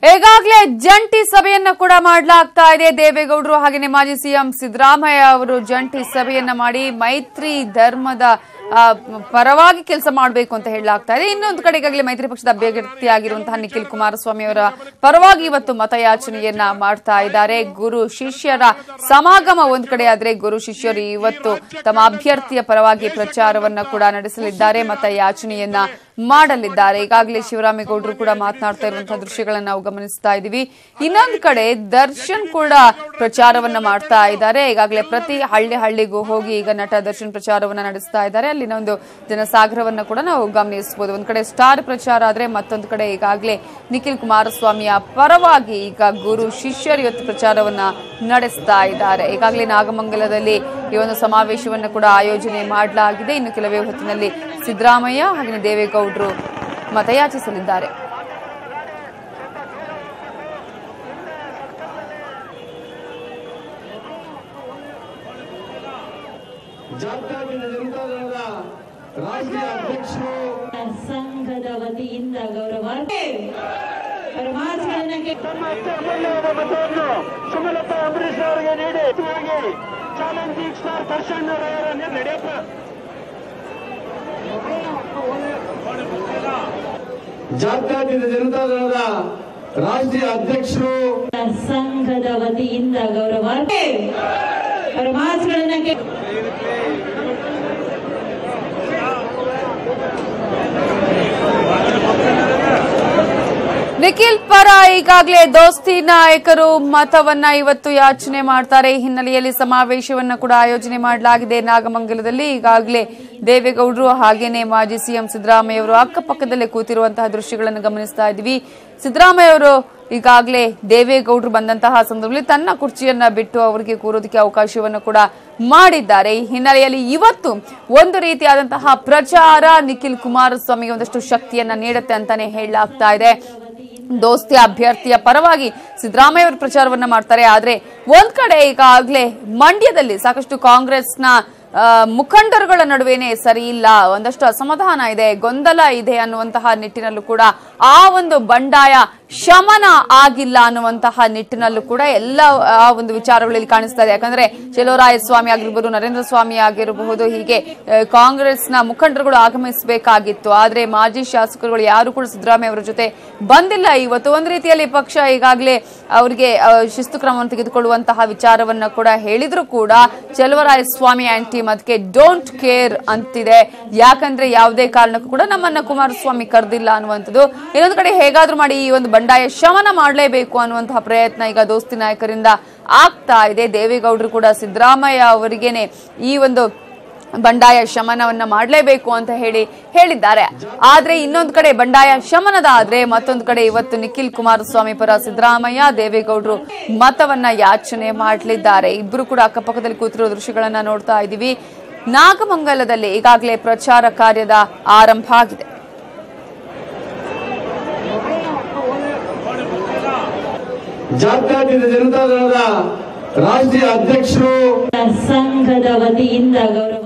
ಈಗಾಗಲೇ ಜಂಟಿ ಸಭೆಯನ್ನ ಕೂಡ ಮಾಡಲಾಗ್ತಾ ಇದೆ. ದೇವೇಗೌಡರು ಹಾಗೆಯೇ ಮಾಜಿ ಸಿಎಂ ಸಿದ್ದರಾಮಯ್ಯ ಅವರು ಜಂಟಿ ಸಭೆಯನ್ನ ಮಾಡಿ ಮೈತ್ರಿ ಧರ್ಮದ ಪರವಾಗಿ ಕೆಲಸ ಮಾಡಬೇಕು ಅಂತ ಹೇಳಲಾಗ್ತಾ ಇದೆ. ಇನ್ನೊಂದು ಕಡೆ ಈಗಾಗಲೇ ಮೈತ್ರಿ ಪಕ್ಷದ ಅಭ್ಯರ್ಥಿಯಾಗಿರುವಂತಹ ನಿಖಿಲ್ ಕುಮಾರಸ್ವಾಮಿ ಅವರ ಪರವಾಗಿ ಇವತ್ತು ಮತಯಾಚನೆಯನ್ನ ಮಾಡ್ತಾ ಇದ್ದಾರೆ. ಗುರು ಶಿಷ್ಯರ ಸಮಾಗಮ ಒಂದ್ ಕಡೆ ಆದ್ರೆ ಗುರು ಶಿಷ್ಯರು ಇವತ್ತು ತಮ್ಮ ಅಭ್ಯರ್ಥಿಯ ಪರವಾಗಿ ಪ್ರಚಾರವನ್ನ ಕೂಡ ನಡೆಸಲಿದ್ದಾರೆ, ಮತಯಾಚನೆಯನ್ನ ಮಾಡಲಿದ್ದಾರೆ. ಈಗಾಗಲೇ ಶಿವರಾಮೇಗೌಡರು ಕೂಡ ಮಾತನಾಡ್ತಾ ಇರುವಂತಹ ದೃಶ್ಯಗಳನ್ನ ನಾವು ಗಮನಿಸ್ತಾ ಇದೀವಿ. ಇನ್ನೊಂದು ಕಡೆ ದರ್ಶನ್ ಕೂಡ ಪ್ರಚಾರವನ್ನ ಮಾಡ್ತಾ ಇದ್ದಾರೆ. ಈಗಾಗಲೇ ಪ್ರತಿ ಹಳ್ಳಿಗೂ ಹೋಗಿ ಈಗ ನಟ ದರ್ಶನ್ ಪ್ರಚಾರವನ್ನ ನಡೆಸ್ತಾ ಇದ್ದಾರೆ. ಅಲ್ಲಿನ ಒಂದು ಜನಸಾಗರವನ್ನ ಕೂಡ ನಾವು ಗಮನಿಸಬಹುದು. ಒಂದ್ ಕಡೆ ಸ್ಟಾರ್ ಪ್ರಚಾರ ಆದ್ರೆ ಮತ್ತೊಂದು ಕಡೆ ಈಗಾಗಲೇ ನಿಖಿಲ್ ಕುಮಾರಸ್ವಾಮಿಯ ಪರವಾಗಿ ಈಗ ಗುರು ಶಿಷ್ಯರು ಇವತ್ತು ಪ್ರಚಾರವನ್ನ ನಡೆಸ್ತಾ ಇದ್ದಾರೆ. ಈಗಾಗಲೇ ನಾಗಮಂಗಲದಲ್ಲಿ ಈ ಒಂದು ಸಮಾವೇಶವನ್ನು ಕೂಡ ಆಯೋಜನೆ ಮಾಡಲಾಗಿದೆ. ಇನ್ನು ಕೆಲವೇ ಹೊತ್ತಿನಲ್ಲಿ ಸಿದ್ದರಾಮಯ್ಯ ಹಾಗೆ ದೇವೇಗೌಡರು ಮತಯಾಚಿಸಲಿದ್ದಾರೆ. ರಾಷ್ಟ್ರೀಯ ಅಧ್ಯಕ್ಷರು ಸಂಘದ ವತಿಯಿಂದ ಗೌರವಾರ್ಥ ಸುಮಲತಾ ಅಂಬರೀಶ್ ಅವರಿಗೆ ನೀಡಿ ಚಾಲೆಂಜಿಂಗ್ ಸ್ಟಾರ್ ದರ್ಶನ್ ಅವರನ್ನು ನಡೆಯಪ್ಪ. ಜಾತ್ಯತೀತ ಜನತಾದಳದ ರಾಷ್ಟ್ರೀಯ ಅಧ್ಯಕ್ಷರು ಸಂಘದ ವತಿಯಿಂದ ಗೌರವಾರ್ಥ ನಿಖಿಲ್ ಪರ ಈಗಾಗಲೇ ದೋಸ್ತಿ ನಾಯಕರು ಮತವನ್ನ ಇವತ್ತು ಯಾಚನೆ ಮಾಡ್ತಾರೆ. ಈ ಹಿನ್ನೆಲೆಯಲ್ಲಿ ಸಮಾವೇಶವನ್ನ ಕೂಡ ಆಯೋಜನೆ ಮಾಡಲಾಗಿದೆ ನಾಗಮಂಗಲದಲ್ಲಿ. ಈಗಾಗಲೇ ದೇವೇಗೌಡರು ಹಾಗೇನೆ ಮಾಜಿ ಸಿಎಂ ಸಿದ್ದರಾಮಯ್ಯ ಅವರು ಅಕ್ಕಪಕ್ಕದಲ್ಲೇ ಕೂತಿರುವಂತಹ ದೃಶ್ಯಗಳನ್ನು ಗಮನಿಸ್ತಾ ಇದ್ವಿ. ಸಿದ್ದರಾಮಯ್ಯ ಅವರು ಈಗಾಗಲೇ ದೇವೇಗೌಡರು ಬಂದಂತಹ ಸಂದರ್ಭದಲ್ಲಿ ತನ್ನ ಕುರ್ಚಿಯನ್ನ ಬಿಟ್ಟು ಅವರಿಗೆ ಕೂರೋದಕ್ಕೆ ಅವಕಾಶವನ್ನು ಕೂಡ ಮಾಡಿದ್ದಾರೆ. ಈ ಹಿನ್ನೆಲೆಯಲ್ಲಿ ಇವತ್ತು ಒಂದು ರೀತಿಯಾದಂತಹ ಪ್ರಚಾರ ನಿಖಿಲ್ ಕುಮಾರಸ್ವಾಮಿಗೆ ಒಂದಷ್ಟು ಶಕ್ತಿಯನ್ನ ನೀಡುತ್ತೆ ಅಂತಾನೆ ಹೇಳಲಾಗ್ತಾ ಇದೆ. ದೋಸ್ತಿ ಅಭ್ಯರ್ಥಿಯ ಪರವಾಗಿ ಸಿದ್ದರಾಮಯ್ಯ ಅವರು ಪ್ರಚಾರವನ್ನ ಮಾಡ್ತಾರೆ. ಆದ್ರೆ ಒಂದ್ ಕಡೆ ಈಗಾಗಲೇ ಮಂಡ್ಯದಲ್ಲಿ ಸಾಕಷ್ಟು ಕಾಂಗ್ರೆಸ್ನ ಮುಖಂಡರುಗಳ ನಡುವೆನೆ ಸರಿ ಇಲ್ಲ, ಒಂದಷ್ಟು ಅಸಮಾಧಾನ ಇದೆ, ಗೊಂದಲ ಇದೆ ಅನ್ನುವಂತಹ ನಿಟ್ಟಿನಲ್ಲೂ ಕೂಡ ಆ ಒಂದು ಬಂಡಾಯ ಶಮನ ಆಗಿಲ್ಲ ಅನ್ನುವಂತಹ ನಿಟ್ಟಿನಲ್ಲೂ ಕೂಡ ಎಲ್ಲ ಆ ಒಂದು ವಿಚಾರಗಳಲ್ಲಿ ಕಾಣಿಸ್ತಾ ಇದೆ. ಯಾಕಂದ್ರೆ ಚೆಲುವರಾಯಸ್ವಾಮಿ ಆಗಿರಬಹುದು, ನರೇಂದ್ರ ಸ್ವಾಮಿ ಆಗಿರಬಹುದು, ಹೀಗೆ ಕಾಂಗ್ರೆಸ್ನ ಮುಖಂಡರುಗಳು ಆಗಮಿಸಬೇಕಾಗಿತ್ತು. ಆದ್ರೆ ಮಾಜಿ ಶಾಸಕರುಗಳು ಯಾರು ಕೂಡ ಸಿದ್ದರಾಮಯ್ಯ ಅವರ ಜೊತೆ ಬಂದಿಲ್ಲ. ಇವತ್ತು ಒಂದು ರೀತಿಯಲ್ಲಿ ಪಕ್ಷ ಈಗಾಗಲೇ ಅವರಿಗೆ ಶಿಸ್ತು ಕ್ರಮವನ್ನು ತೆಗೆದುಕೊಳ್ಳುವಂತಹ ವಿಚಾರವನ್ನ ಕೂಡ ಹೇಳಿದ್ರು ಕೂಡ ಚೆಲುವರಾಯಸ್ವಾಮಿ ಆಂಟಿ ಅದಕ್ಕೆ ಡೋಂಟ್ ಕೇರ್ ಅಂತಿದೆ. ಯಾಕಂದ್ರೆ ಯಾವುದೇ ಕಾರಣಕ್ಕೂ ಕೂಡ ನಮ್ಮನ್ನ ಕುಮಾರಸ್ವಾಮಿ ಕರೆದಿಲ್ಲ ಅನ್ನುವಂಥದ್ದು. ಇನ್ನೊಂದು ಕಡೆ ಹೇಗಾದ್ರೂ ಮಾಡಿ ಈ ಒಂದು ಬಂಡಾಯ ಶಮನ ಮಾಡಲೇಬೇಕು ಅನ್ನುವಂತಹ ಪ್ರಯತ್ನ ಈಗ ದೋಸ್ತಿ ನಾಯಕರಿಂದ ಆಗ್ತಾ ಇದೆ. ದೇವೇಗೌಡರು ಕೂಡ ಸಿದ್ದರಾಮಯ್ಯ ಅವರಿಗೇನೆ ಈ ಒಂದು ಬಂಡಾಯ ಶಮನವನ್ನ ಮಾಡಲೇಬೇಕು ಅಂತ ಹೇಳಿದ್ದಾರೆ. ಆದ್ರೆ ಇನ್ನೊಂದು ಕಡೆ ಬಂಡಾಯ ಶಮನದ ಆದ್ರೆ ಮತ್ತೊಂದು ಕಡೆ ಇವತ್ತು ನಿಖಿಲ್ ಕುಮಾರಸ್ವಾಮಿ ಪರ ಸಿದ್ದರಾಮಯ್ಯ ದೇವೇಗೌಡರು ಮತವನ್ನ ಯಾಚನೆ ಮಾಡಲಿದ್ದಾರೆ. ಇಬ್ರು ಕೂಡ ಅಕ್ಕಪಕ್ಕದಲ್ಲಿ ಕೂತಿರೋ ದೃಶ್ಯಗಳನ್ನ ನೋಡ್ತಾ ಇದ್ದೀವಿ. ನಾಗಮಂಗಲದಲ್ಲಿ ಈಗಾಗಲೇ ಪ್ರಚಾರ ಕಾರ್ಯದ ಆರಂಭ ಆಗಿದೆ. ಜಾತ್ಯತೀತ ಜನತಾದಳದ ರಾಷ್ಟ್ರೀಯ ಅಧ್ಯಕ್ಷರು ಸಂಘದ ವತಿಯಿಂದ ಗೌರವ